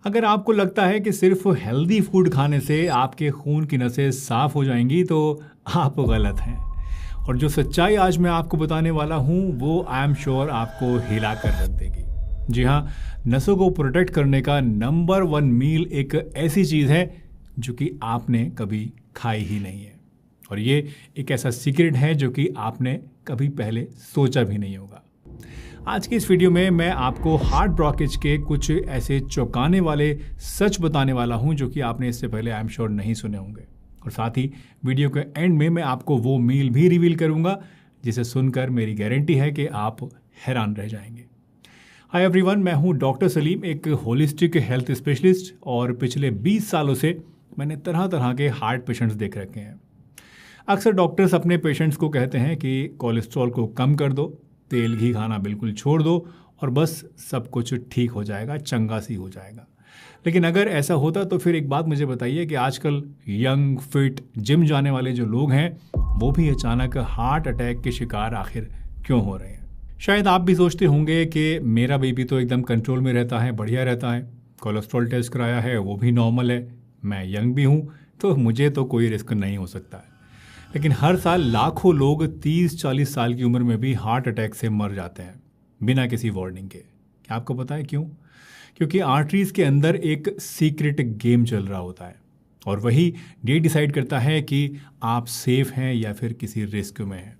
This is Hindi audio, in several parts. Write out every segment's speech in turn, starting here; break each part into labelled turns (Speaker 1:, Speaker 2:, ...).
Speaker 1: अगर आपको लगता है कि सिर्फ हेल्दी फूड खाने से आपके खून की नसें साफ हो जाएंगी तो आप गलत हैं। और जो सच्चाई आज मैं आपको बताने वाला हूँ वो आई एम श्योर आपको हिला कर रख देगी। जी हाँ, नसों को प्रोटेक्ट करने का नंबर 1 मील एक ऐसी चीज़ है जो कि आपने कभी खाई ही नहीं है। और ये एक ऐसा सीक्रेट है जो कि आपने कभी पहले सोचा भी नहीं होगा। आज की इस वीडियो में मैं आपको हार्ट ब्लॉकेज के कुछ ऐसे चौंकाने वाले सच बताने वाला हूं जो कि आपने इससे पहले आई एम श्योर नहीं सुने होंगे। और साथ ही वीडियो के एंड में मैं आपको वो मील भी रिवील करूंगा जिसे सुनकर मेरी गारंटी है कि आप हैरान रह जाएंगे। हाय एवरीवन, मैं हूं डॉक्टर सलीम, एक होलिस्टिक हेल्थ स्पेशलिस्ट, और पिछले 20 सालों से मैंने तरह तरह के हार्ट पेशेंट्स देख रखे हैं। अक्सर डॉक्टर्स अपने पेशेंट्स को कहते हैं कि कोलेस्ट्रॉल को कम कर दो, तेल घी खाना बिल्कुल छोड़ दो और बस सब कुछ ठीक हो जाएगा, चंगा सी हो जाएगा। लेकिन अगर ऐसा होता तो फिर एक बात मुझे बताइए कि आजकल यंग, फिट, जिम जाने वाले जो लोग हैं वो भी अचानक हार्ट अटैक के शिकार आखिर क्यों हो रहे हैं? शायद आप भी सोचते होंगे कि मेरा बीपी तो एकदम कंट्रोल में रहता है, बढ़िया रहता है, कोलेस्ट्रॉल टेस्ट कराया है वो भी नॉर्मल है, मैं यंग भी हूँ तो मुझे तो कोई रिस्क नहीं हो सकता है। लेकिन हर साल लाखों लोग 30-40 साल की उम्र में भी हार्ट अटैक से मर जाते हैं बिना किसी वार्निंग के। क्या आपको पता है क्यों? क्योंकि आर्टरीज के अंदर एक सीक्रेट गेम चल रहा होता है और वही ये डिसाइड करता है कि आप सेफ हैं या फिर किसी रिस्क में हैं।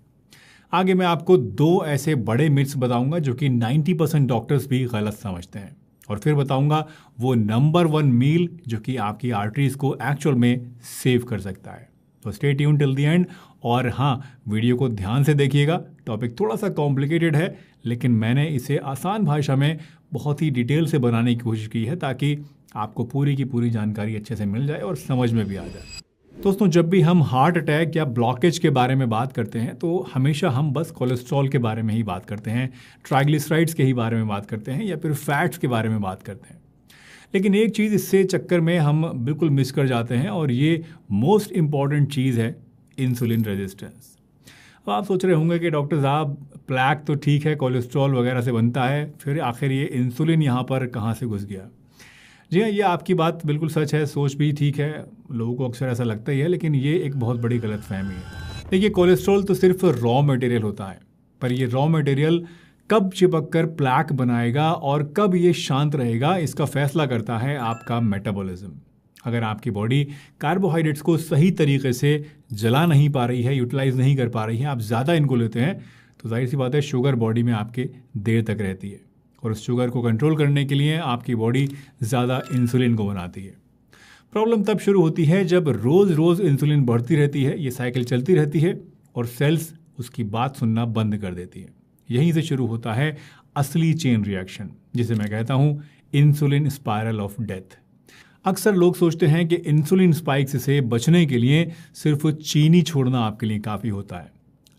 Speaker 1: आगे मैं आपको 2 ऐसे बड़े मिथ्स बताऊंगा जो कि 90% डॉक्टर्स भी गलत समझते हैं, और फिर बताऊंगा वो नंबर 1 मील जो कि आपकी आर्टरीज को एक्चुअल में सेव कर सकता है। तो stay tune till the end. और हाँ, वीडियो को ध्यान से देखिएगा। टॉपिक थोड़ा सा कॉम्प्लिकेटेड है लेकिन मैंने इसे आसान भाषा में बहुत ही डिटेल से बनाने की कोशिश की है ताकि आपको पूरी की पूरी जानकारी अच्छे से मिल जाए और समझ में भी आ जाए। दोस्तों, जब भी हम हार्ट अटैक या ब्लॉकेज के बारे में बात करते हैं तो हमेशा हम बस कोलेस्ट्रॉल के बारे में ही बात करते हैं, ट्राइग्लिसराइड्स के ही बारे में बात करते हैं या फिर फैट्स के बारे में बात करते हैं। लेकिन एक चीज़ इससे चक्कर में हम बिल्कुल मिस कर जाते हैं और ये मोस्ट इम्पॉर्टेंट चीज़ है इंसुलिन रेजिस्टेंस। अब आप सोच रहे होंगे कि डॉक्टर साहब प्लैक तो ठीक है, कोलेस्ट्रॉल वगैरह से बनता है, फिर आखिर ये इंसुलिन यहाँ पर कहाँ से घुस गया? जी हाँ, ये आपकी बात बिल्कुल सच है, सोच भी ठीक है, लोगों को अक्सर ऐसा लगता ही है, लेकिन ये एक बहुत बड़ी गलतफहमी है। देखिए, कोलेस्ट्रॉल तो सिर्फ रॉ मटेरियल होता है, पर ये रॉ मटेरियल कब चिपक कर प्लैक बनाएगा और कब ये शांत रहेगा इसका फैसला करता है आपका मेटाबॉलिज्म। अगर आपकी बॉडी कार्बोहाइड्रेट्स को सही तरीके से जला नहीं पा रही है, यूटिलाइज नहीं कर पा रही है, आप ज़्यादा इनको लेते हैं, तो जाहिर सी बात है शुगर बॉडी में आपके देर तक रहती है और उस शुगर को कंट्रोल करने के लिए आपकी बॉडी ज़्यादा इंसुलिन को बनाती है। प्रॉब्लम तब शुरू होती है जब रोज़ रोज़ इंसुलिन बढ़ती रहती है, ये साइकिल चलती रहती है और सेल्स उसकी बात सुनना बंद कर देती है। यहीं से शुरू होता है असली चेन रिएक्शन, जिसे मैं कहता हूं इंसुलिन स्पाइरल ऑफ डेथ। अक्सर लोग सोचते हैं कि इंसुलिन स्पाइक्स से बचने के लिए सिर्फ चीनी छोड़ना आपके लिए काफ़ी होता है,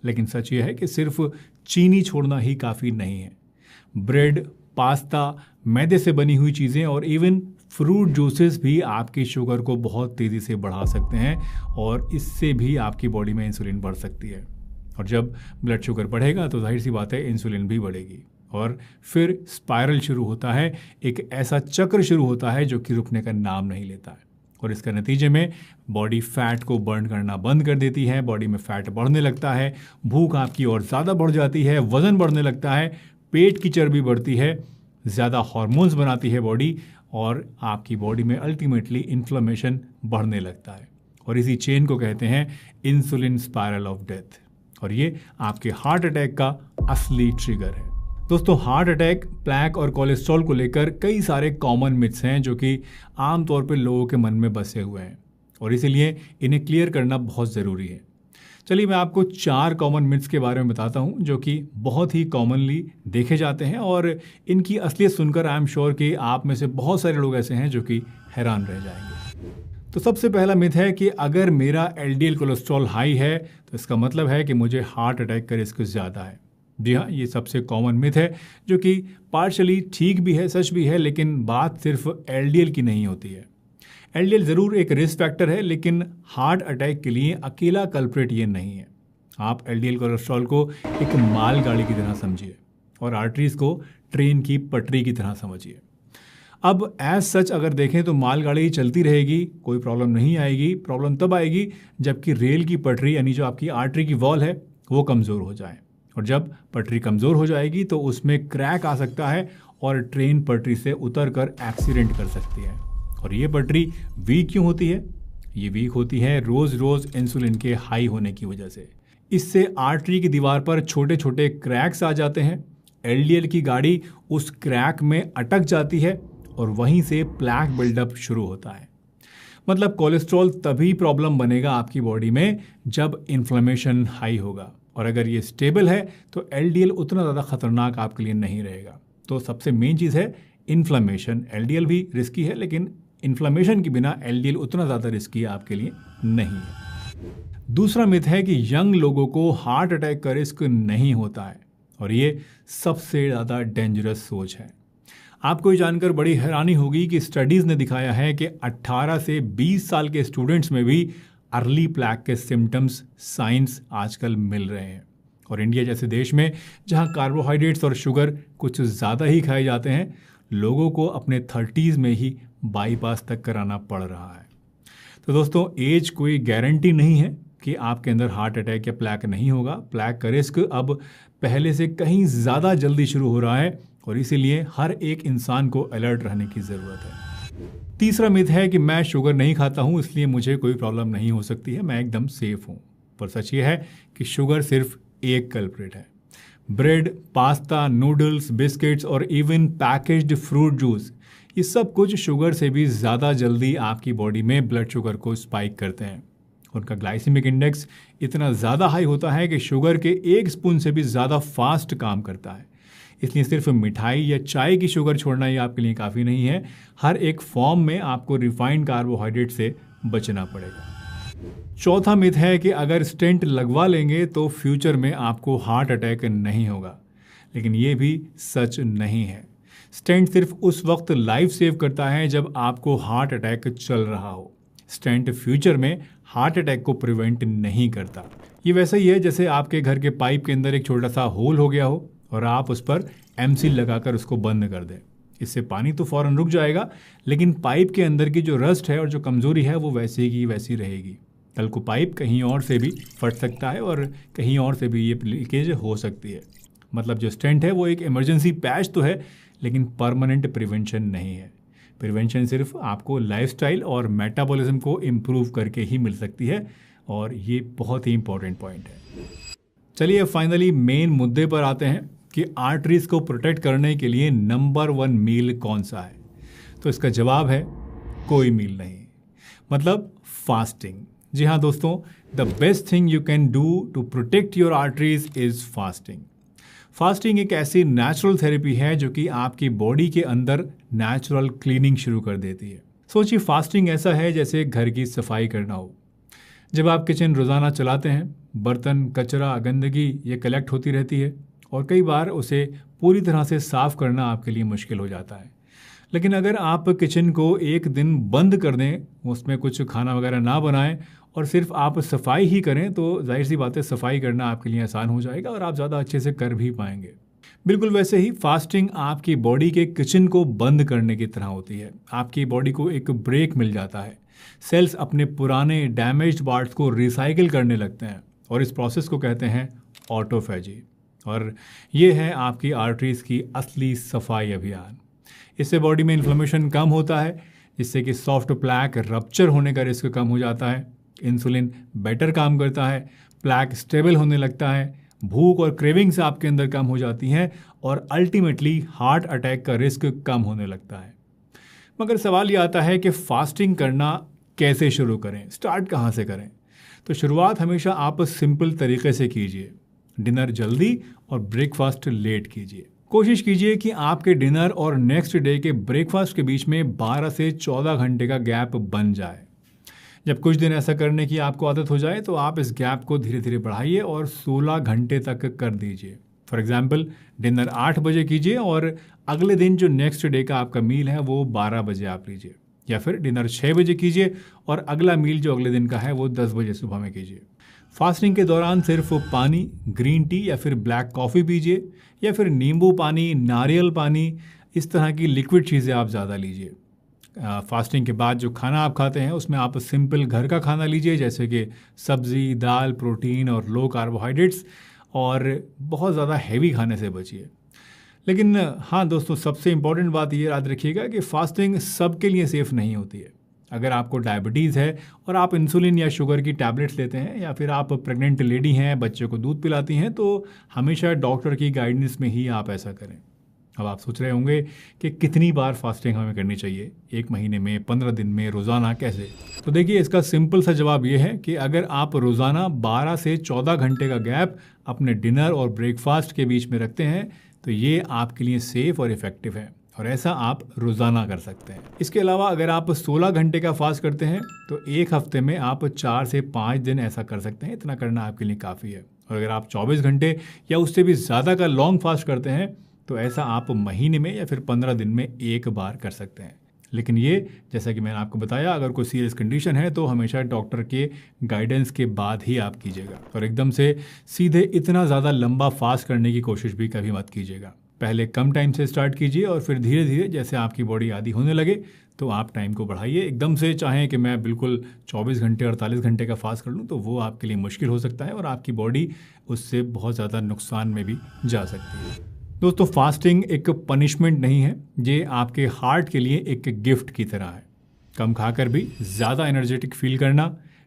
Speaker 1: लेकिन सच ये है कि सिर्फ चीनी छोड़ना ही काफ़ी नहीं है। ब्रेड, पास्ता, मैदे से बनी हुई चीज़ें और इवन फ्रूट जूसेस भी आपकी शुगर को बहुत तेज़ी से बढ़ा सकते हैं और इससे भी आपकी बॉडी में इंसुलिन बढ़ सकती है। और जब ब्लड शुगर बढ़ेगा तो जाहिर सी बात है इंसुलिन भी बढ़ेगी और फिर स्पाइरल शुरू होता है, एक ऐसा चक्र शुरू होता है जो कि रुकने का नाम नहीं लेता है। और इसका नतीजे में बॉडी फैट को बर्न करना बंद कर देती है, बॉडी में फैट बढ़ने लगता है, भूख आपकी और ज़्यादा बढ़ जाती है, वज़न बढ़ने लगता है, पेट की चर्बी बढ़ती है, ज़्यादा हार्मोन्स बनाती है बॉडी और आपकी बॉडी में अल्टीमेटली इन्फ्लेमेशन बढ़ने लगता है। और इसी चेन को कहते हैं इंसुलिन स्पाइरल ऑफ डेथ। और ये आपके हार्ट अटैक का असली ट्रिगर है। दोस्तों, हार्ट अटैक, प्लैक और कोलेस्ट्रॉल को लेकर कई सारे कॉमन मिथ्स हैं जो कि आमतौर पर लोगों के मन में बसे हुए हैं और इसीलिए इन्हें क्लियर करना बहुत ज़रूरी है। चलिए मैं आपको 4 कॉमन मिथ्स के बारे में बताता हूं जो कि बहुत ही कॉमनली देखे जाते हैं और इनकी असलियत सुनकर आई एम श्योर कि आप में से बहुत सारे लोग ऐसे हैं जो कि हैरान रह जाएंगे। तो सबसे पहला मिथ है कि अगर मेरा एलडीएल कोलेस्ट्रॉल हाई है तो इसका मतलब है कि मुझे हार्ट अटैक का रिस्क ज़्यादा है। जी हाँ, ये सबसे कॉमन मिथ है जो कि पार्शली ठीक भी है, सच भी है, लेकिन बात सिर्फ एलडीएल की नहीं होती है। एलडीएल ज़रूर एक रिस्क फैक्टर है लेकिन हार्ट अटैक के लिए अकेला कल्प्रिट ये नहीं है। आप एलडीएल कोलेस्ट्रॉल को एक मालगाड़ी की तरह समझिए और आर्टरीज को ट्रेन की पटरी की तरह समझिए। अब एज सच अगर देखें तो मालगाड़ी चलती रहेगी, कोई प्रॉब्लम नहीं आएगी। प्रॉब्लम तब आएगी जबकि रेल की पटरी यानी जो आपकी आर्टरी की वॉल है वो कमज़ोर हो जाए, और जब पटरी कमज़ोर हो जाएगी तो उसमें क्रैक आ सकता है और ट्रेन पटरी से उतर कर एक्सीडेंट कर सकती है। और ये पटरी वीक क्यों होती है? ये वीक होती है रोज़ रोज़ इंसुलिन के हाई होने की वजह से। इससे आर्टरी की दीवार पर छोटे छोटे क्रैक्स आ जाते हैं। एलडीएल की गाड़ी उस क्रैक में अटक जाती है और वहीं से प्लैक बिल्डअप शुरू होता है। मतलब कोलेस्ट्रॉल तभी प्रॉब्लम बनेगा आपकी बॉडी में जब इन्फ्लेमेशन हाई होगा, और अगर ये स्टेबल है तो एलडीएल उतना ज़्यादा खतरनाक आपके लिए नहीं रहेगा। तो सबसे मेन चीज़ है इन्फ्लेमेशन। एलडीएल भी रिस्की है, लेकिन इन्फ्लेमेशन के बिना एलडीएल उतना ज़्यादा रिस्की आपके लिए नहीं है। दूसरा मिथ है कि यंग लोगों को हार्ट अटैक का रिस्क नहीं होता है, और ये सबसे ज़्यादा डेंजरस सोच है। आपको ये जानकर बड़ी हैरानी होगी कि स्टडीज़ ने दिखाया है कि 18 से 20 साल के स्टूडेंट्स में भी अर्ली प्लैक के सिम्टम्स, साइंस आजकल मिल रहे हैं। और इंडिया जैसे देश में जहां कार्बोहाइड्रेट्स और शुगर कुछ ज़्यादा ही खाए जाते हैं, लोगों को अपने 30s में ही बाईपास तक कराना पड़ रहा है। तो दोस्तों, एज कोई गारंटी नहीं है कि आपके अंदर हार्ट अटैक या प्लैक नहीं होगा। प्लैक का रिस्क अब पहले से कहीं ज़्यादा जल्दी शुरू हो रहा है, और इसीलिए हर एक इंसान को अलर्ट रहने की ज़रूरत है। तीसरा मिथ है कि मैं शुगर नहीं खाता हूँ इसलिए मुझे कोई प्रॉब्लम नहीं हो सकती है, मैं एकदम सेफ हूँ। पर सच ये है कि शुगर सिर्फ एक कल्प्रिट है। ब्रेड, पास्ता, नूडल्स, बिस्किट्स और इवन पैकेज्ड फ्रूट जूस, ये सब कुछ शुगर से भी ज़्यादा जल्दी आपकी बॉडी में ब्लड शुगर को स्पाइक करते हैं। उनका ग्लाइसेमिक इंडेक्स इतना ज़्यादा हाई होता है कि शुगर के 1 स्पून से भी ज़्यादा फास्ट काम करता है। इसलिए सिर्फ मिठाई या चाय की शुगर छोड़ना ही आपके लिए काफ़ी नहीं है। हर एक फॉर्म में आपको रिफाइंड कार्बोहाइड्रेट से बचना पड़ेगा। चौथा मिथ है कि अगर स्टेंट लगवा लेंगे तो फ्यूचर में आपको हार्ट अटैक नहीं होगा, लेकिन ये भी सच नहीं है। स्टेंट सिर्फ उस वक्त लाइफ सेव करता है जब आपको हार्ट अटैक चल रहा हो। स्टेंट फ्यूचर में हार्ट अटैक को प्रिवेंट नहीं करता। ये वैसा ही है जैसे आपके घर के पाइप के अंदर एक छोटा सा होल हो गया हो और आप उस पर एमसील लगाकर उसको बंद कर दें। इससे पानी तो फौरन रुक जाएगा, लेकिन पाइप के अंदर की जो रस्ट है और जो कमज़ोरी है वो वैसी की वैसी रहेगी। कल को पाइप कहीं और से भी फट सकता है और कहीं और से भी ये लीकेज हो सकती है। मतलब जो स्टेंट है वो एक इमरजेंसी पैच तो है, लेकिन परमानेंट प्रिवेंशन नहीं है। प्रिवेंशन सिर्फ आपको लाइफस्टाइल और मेटाबॉलिज्म को इम्प्रूव करके ही मिल सकती है, और ये बहुत ही इंपॉर्टेंट पॉइंट है। चलिए फाइनली मेन मुद्दे पर आते हैं कि आर्टरीज को प्रोटेक्ट करने के लिए नंबर 1 मील कौन सा है। तो इसका जवाब है कोई मील नहीं, मतलब फास्टिंग। जी हाँ दोस्तों, the best thing you can do to protect your arteries is fasting. Fasting एक ऐसी नेचुरल थेरेपी है जो कि आपकी बॉडी के अंदर नेचुरल क्लीनिंग शुरू कर देती है। सोचिए, फास्टिंग ऐसा है जैसे घर की सफाई करना हो। जब आप किचन रोज़ाना चलाते हैं, बर्तन, कचरा, गंदगी ये कलेक्ट होती रहती है और कई बार उसे पूरी तरह से साफ़ करना आपके लिए मुश्किल हो जाता है। लेकिन अगर आप किचन को एक दिन बंद कर दें, उसमें कुछ खाना वगैरह ना बनाएं और सिर्फ आप सफाई ही करें, तो जाहिर सी बात है सफाई करना आपके लिए आसान हो जाएगा और आप ज़्यादा अच्छे से कर भी पाएंगे। बिल्कुल वैसे ही फास्टिंग आपकी बॉडी के किचन को बंद करने की तरह होती है। आपकी बॉडी को एक ब्रेक मिल जाता है। सेल्स अपने पुराने डैमेज्ड पार्ट्स को रिसाइकिल करने लगते हैं और इस प्रोसेस को कहते हैं ऑटोफेजी। और ये है आपकी आर्टरीज की असली सफाई अभियान। इससे बॉडी में इन्फ्लेमेशन कम होता है, जिससे कि सॉफ्ट प्लैक रप्चर होने का रिस्क कम हो जाता है। इंसुलिन बेटर काम करता है, प्लैक स्टेबल होने लगता है, भूख और क्रेविंग्स आपके अंदर कम हो जाती हैं और अल्टीमेटली हार्ट अटैक का रिस्क कम होने लगता है। मगर सवाल ये आता है कि फास्टिंग करना कैसे शुरू करें, स्टार्ट कहाँ से करें। तो शुरुआत हमेशा आप सिंपल तरीके से कीजिए। डिनर जल्दी और ब्रेकफास्ट लेट कीजिए। कोशिश कीजिए कि आपके डिनर और नेक्स्ट डे के ब्रेकफास्ट के बीच में 12 से 14 घंटे का गैप बन जाए। जब कुछ दिन ऐसा करने की आपको आदत हो जाए तो आप इस गैप को धीरे धीरे बढ़ाइए और 16 घंटे तक कर दीजिए। फॉर एग्जाम्पल, डिनर 8 बजे कीजिए और अगले दिन जो नेक्स्ट डे का आपका मील है वो 12 बजे आप लीजिए, या फिर डिनर 6 बजे कीजिए और अगला मील जो अगले दिन का है वो 10 बजे सुबह में कीजिए। फास्टिंग के दौरान सिर्फ पानी, ग्रीन टी या फिर ब्लैक कॉफ़ी पीजिए, या फिर नींबू पानी, नारियल पानी इस तरह की लिक्विड चीज़ें आप ज़्यादा लीजिए। फास्टिंग के बाद जो खाना आप खाते हैं उसमें आप सिंपल घर का खाना लीजिए, जैसे कि सब्ज़ी, दाल, प्रोटीन और लो कार्बोहाइड्रेट्स, और बहुत ज़्यादा हैवी खाने से बचिए। लेकिन हाँ दोस्तों, सबसे इम्पॉर्टेंट बात ये याद रखिएगा कि फास्टिंग सबके लिए सेफ़ नहीं होती है। अगर आपको डायबिटीज़ है और आप इंसुलिन या शुगर की टैबलेट्स लेते हैं, या फिर आप प्रेग्नेंट लेडी हैं, बच्चे को दूध पिलाती हैं, तो हमेशा डॉक्टर की गाइडेंस में ही आप ऐसा करें। अब आप सोच रहे होंगे कि कितनी बार फास्टिंग हमें करनी चाहिए, 1 महीने में, 15 दिन में, रोज़ाना, कैसे? तो देखिए, इसका सिंपल सा जवाब ये है कि अगर आप रोज़ाना 12 से 14 घंटे का गैप अपने डिनर और ब्रेकफास्ट के बीच में रखते हैं तो ये आपके लिए सेफ़ और इफ़ेक्टिव है, और ऐसा आप रोज़ाना कर सकते हैं। इसके अलावा अगर आप 16 घंटे का फास्ट करते हैं तो 1 हफ्ते में आप 4 से 5 दिन ऐसा कर सकते हैं। इतना करना आपके लिए काफ़ी है। और अगर आप 24 घंटे या उससे भी ज़्यादा का लॉन्ग फास्ट करते हैं तो ऐसा आप महीने में या फिर 15 दिन में 1 बार कर सकते हैं। लेकिन ये, जैसा कि मैंने आपको बताया, अगर कोई सीरियस कंडीशन है तो हमेशा डॉक्टर के गाइडेंस के बाद ही आप कीजिएगा, और एकदम से सीधे इतना ज़्यादा लंबा फास्ट करने की कोशिश भी कभी मत कीजिएगा। पहले कम टाइम से स्टार्ट कीजिए और फिर धीरे धीरे जैसे आपकी बॉडी आदी होने लगे तो आप टाइम को बढ़ाइए। एकदम से चाहें कि मैं बिल्कुल 24 घंटे 48 घंटे का फास्ट कर लूँ तो वो आपके लिए मुश्किल हो सकता है, और आपकी बॉडी उससे बहुत ज़्यादा नुकसान में भी जा सकती है। दोस्तों, फास्टिंग एक पनिशमेंट नहीं है, ये आपके हार्ट के लिए एक गिफ्ट की तरह है। कम खाकर भी ज़्यादा एनर्जेटिक फील करना,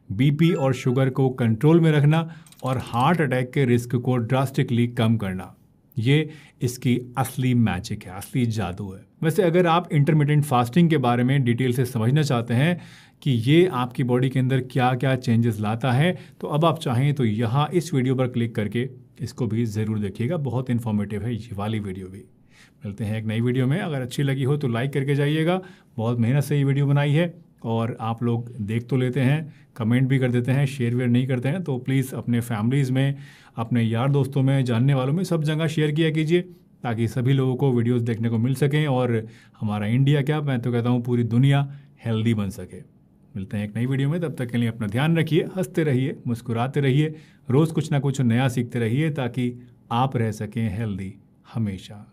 Speaker 1: बीपी और शुगर को कंट्रोल में रखना और हार्ट अटैक के रिस्क को ड्रास्टिकली कम करना, ये इसकी असली मैजिक है, असली जादू है। वैसे अगर आप इंटरमिटेंट फास्टिंग के बारे में डिटेल से समझना चाहते हैं कि ये आपकी बॉडी के अंदर क्या क्या चेंजेस लाता है, तो अब आप चाहें तो यहाँ इस वीडियो पर क्लिक करके इसको भी ज़रूर देखिएगा। बहुत इन्फॉर्मेटिव है ये वाली वीडियो भी। मिलते हैं एक नई वीडियो में। अगर अच्छी लगी हो तो लाइक करके जाइएगा। बहुत मेहनत से ये वीडियो बनाई है और आप लोग देख तो लेते हैं, कमेंट भी कर देते हैं, शेयर वेयर नहीं करते हैं, तो प्लीज़ अपने फैमिलीज़ में, अपने यार दोस्तों में, जानने वालों में, सब जगह शेयर किया कीजिए ताकि सभी लोगों को वीडियोस देखने को मिल सकें और हमारा इंडिया क्या, मैं तो कहता हूँ पूरी दुनिया हेल्दी बन सके। मिलते हैं एक नई वीडियो में। तब तक के लिए अपना ध्यान रखिए, हंसते रहिए, मुस्कुराते रहिए, रोज़ कुछ ना कुछ नया सीखते रहिए ताकि आप रह सकें हेल्दी हमेशा।